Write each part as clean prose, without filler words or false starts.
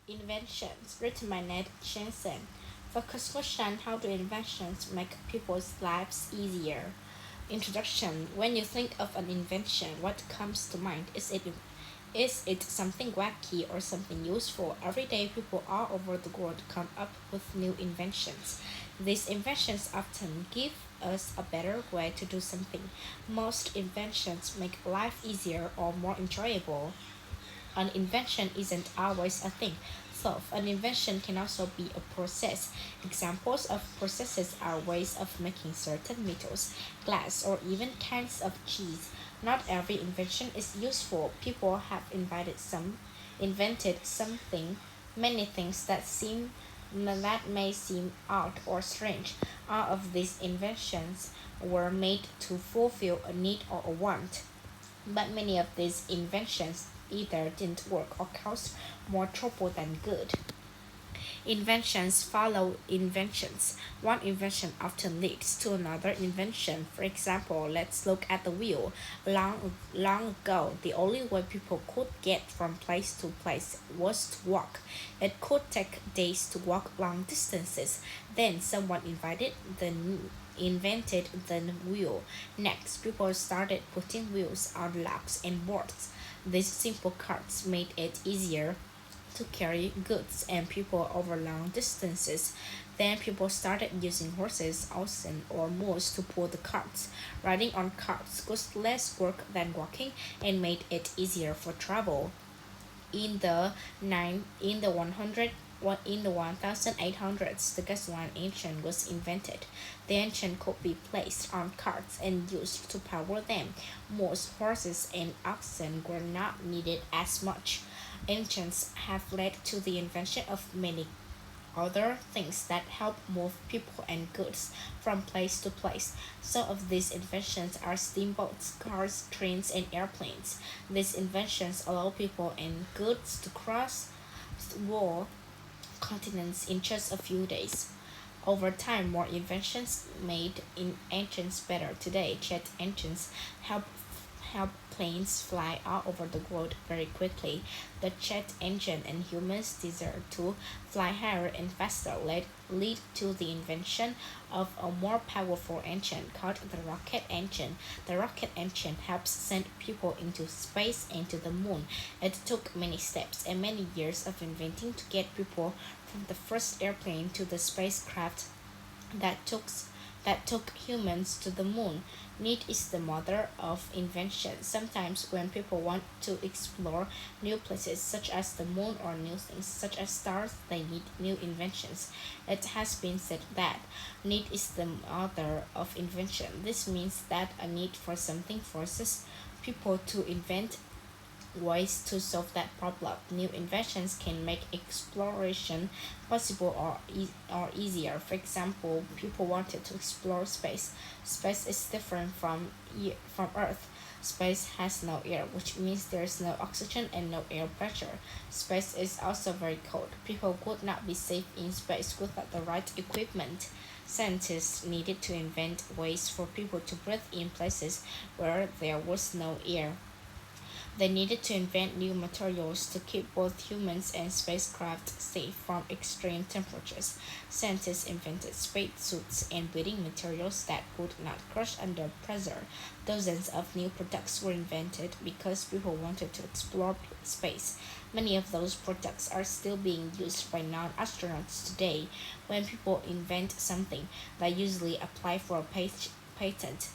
Inventions, written by Ned Jensen. Focus question: how do inventions make people's lives easier? Introduction: when you think of an invention, what comes to mind? Is it something wacky or something useful? Every day, people all over the world come up with new inventions. These inventions often give us a better way to do something. Most inventions make life easier or more enjoyable. An invention isn't always a thing. So, an invention can also be a process. Examples of processes are ways of making certain metals, glass, or even kinds of cheese. Not every invention is useful. People have invented something, many things that may seem odd or strange. All of these inventions were made to fulfill a need or a want. But many of these inventions either didn't work or caused more trouble than good. Inventions follow inventions. One invention often leads to another invention. For example, let's look at the wheel. Long ago, the only way people could get from place to place was to walk. It could take days to walk long distances. Then someone invented the wheel. Next, people started putting wheels on locks and boards. These simple carts made it easier to carry goods and people over long distances. Then people started using horses, oxen, or mules to pull the carts. Riding on carts cost less work than walking and made it easier for travel. In the nine in the 100 in the 1800s, the gasoline engine was invented. The engine could be placed on carts and used to power them. Most horses and oxen were not needed as much. Engines have led to the invention of many other things that help move people and goods from place to place. Some of these inventions are steamboats, cars, trains, and airplanes. These inventions allow people and goods to cross war continents in just a few days. Over time, more inventions made in engines better. Today, jet engines help help planes fly all over the world very quickly. The jet engine and humans' desire to fly higher and faster lead to the invention of a more powerful engine called the rocket engine. The rocket engine helps send people into space and to the moon. It took many steps and many years of inventing to get people from the first airplane to the spacecraft that took that took humans to the moon. Need is the mother of invention. Sometimes when people want to explore new places such as the moon or new things such as stars, they need new inventions. It has been said that need is the mother of invention. This means that a need for something forces people to invent ways to solve that problem. New inventions can make exploration possible or easier. For example, people wanted to explore space. Space is different from Earth. Space has no air, which means there's no oxygen and no air pressure. Space is also very cold. People would not be safe in space without the right equipment. Scientists needed to invent ways for people to breathe in places where there was no air. They needed to invent new materials to keep both humans and spacecraft safe from extreme temperatures. Scientists invented spacesuits and building materials that would not crush under pressure. Dozens of new products were invented because people wanted to explore space. Many of those products are still being used by non astronauts today. When people invent something, they usually apply for a patent.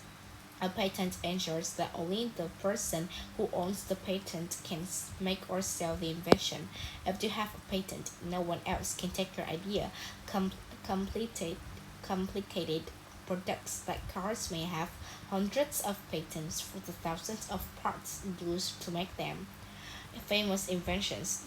A patent ensures that only the person who owns the patent can make or sell the invention. If you have a patent, no one else can take your idea. Com- completed, complicated products like cars may have hundreds of patents for the thousands of parts used to make them. Famous inventions.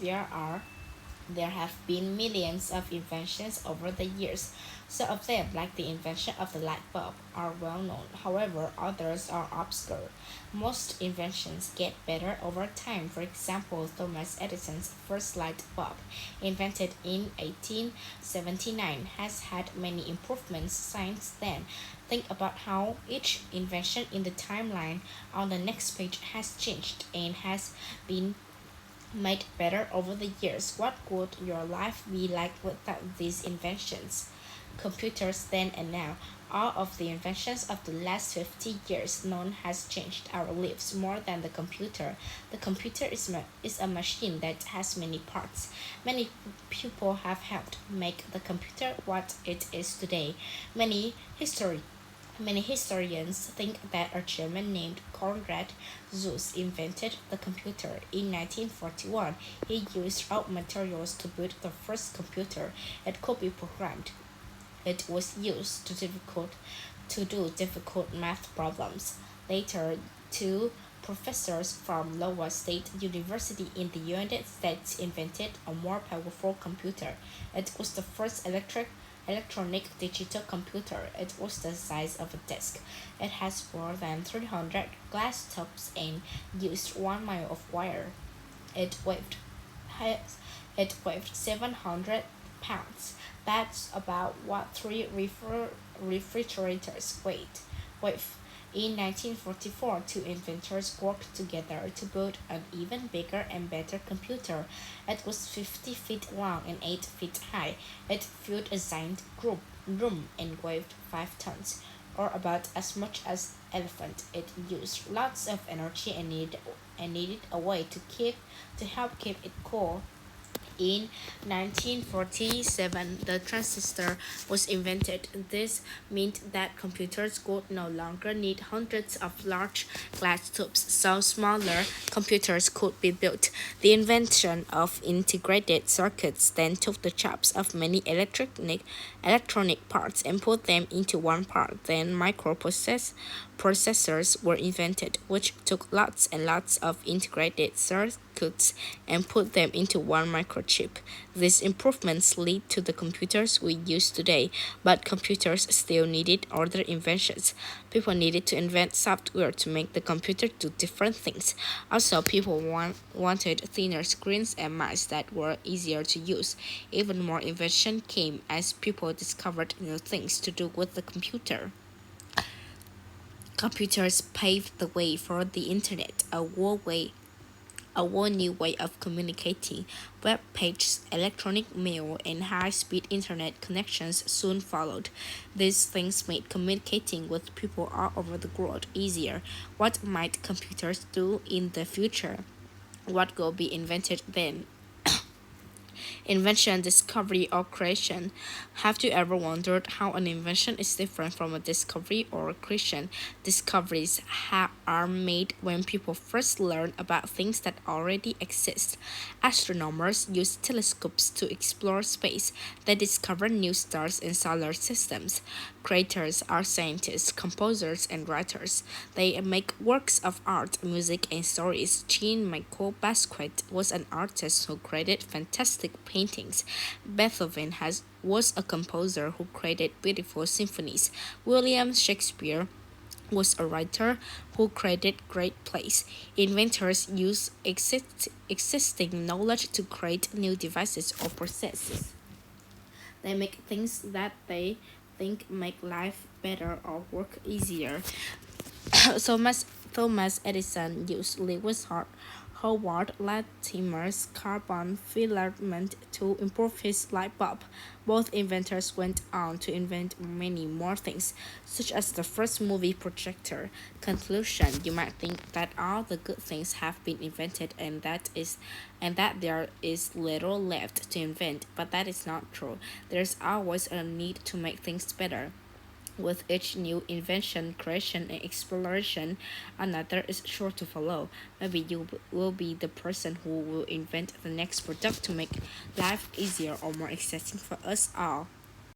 There have been millions of inventions over the years. Some of them, like the invention of the light bulb, are well known. However, others are obscure. Most inventions get better over time. For example, Thomas Edison's first light bulb, invented in 1879, has had many improvements since then. Think about how each invention in the timeline on the next page has changed and has been made better over the years. What would your life be like without these inventions? Computers then and now. All of the inventions of the last 50 years, none has changed our lives more than the computer. The computer is a machine that has many parts. Many people have helped make the computer what it is today. Many history Many historians think that a German named Konrad Zuse invented the computer in 1941. He used raw materials to build the first computer. It could be programmed. It was used to do difficult math problems. Later, two professors from Iowa State University in the United States invented a more powerful computer. It was the first electronic digital computer. It was the size of a desk. It has more than 300 glass tops and used 1 mile of wire. It weighed, it weighed 700 pounds. That's about what three refrigerators weigh. In 1944, two inventors worked together to build an even bigger and better computer. It was 50 feet long and 8 feet high. It filled a giant room and weighed 5 tons, or about as much as elephant. It used lots of energy and needed a way to help keep it cool. In 1947, the transistor was invented. This meant that computers could no longer need hundreds of large glass tubes, so smaller computers could be built. The invention of integrated circuits then took the chops of many electronic parts and put them into one part. Then processors were invented, which took lots and lots of integrated circuits and put them into one microchip. These improvements lead to the computers we use today, but computers still needed other inventions. People needed to invent software to make the computer do different things. Also, people wanted thinner screens and mice that were easier to use. Even more invention came as people discovered new things to do with the computer. Computers paved the way for the internet, a whole new way of communicating. Web pages, electronic mail, and high-speed internet connections soon followed. These things made communicating with people all over the world easier. What might computers do in the future? What will be invented then? Invention, discovery, or creation. Have you ever wondered how an invention is different from a discovery or a creation? Discoveries are made when people first learn about things that already exist. Astronomers use telescopes to explore space. They discover new stars in solar systems. Creators are scientists, composers, and writers. They make works of art, music, and stories. Jean-Michel Basquiat was an artist who created fantastic paintings. Beethoven was a composer who created beautiful symphonies. William Shakespeare was a writer who created great plays. Inventors use existing knowledge to create new devices or processes. They make things that they think make life better or work easier. Thomas Edison used Howard Latimer's carbon filament to improve his light bulb. Both inventors went on to invent many more things, such as the first movie projector. Conclusion: you might think that all the good things have been invented and that there is little left to invent, but that is not true. There's always a need to make things better. With each new invention, creation, and exploration, another is sure to follow. Maybe you will be the person who will invent the next product to make life easier or more exciting for us all.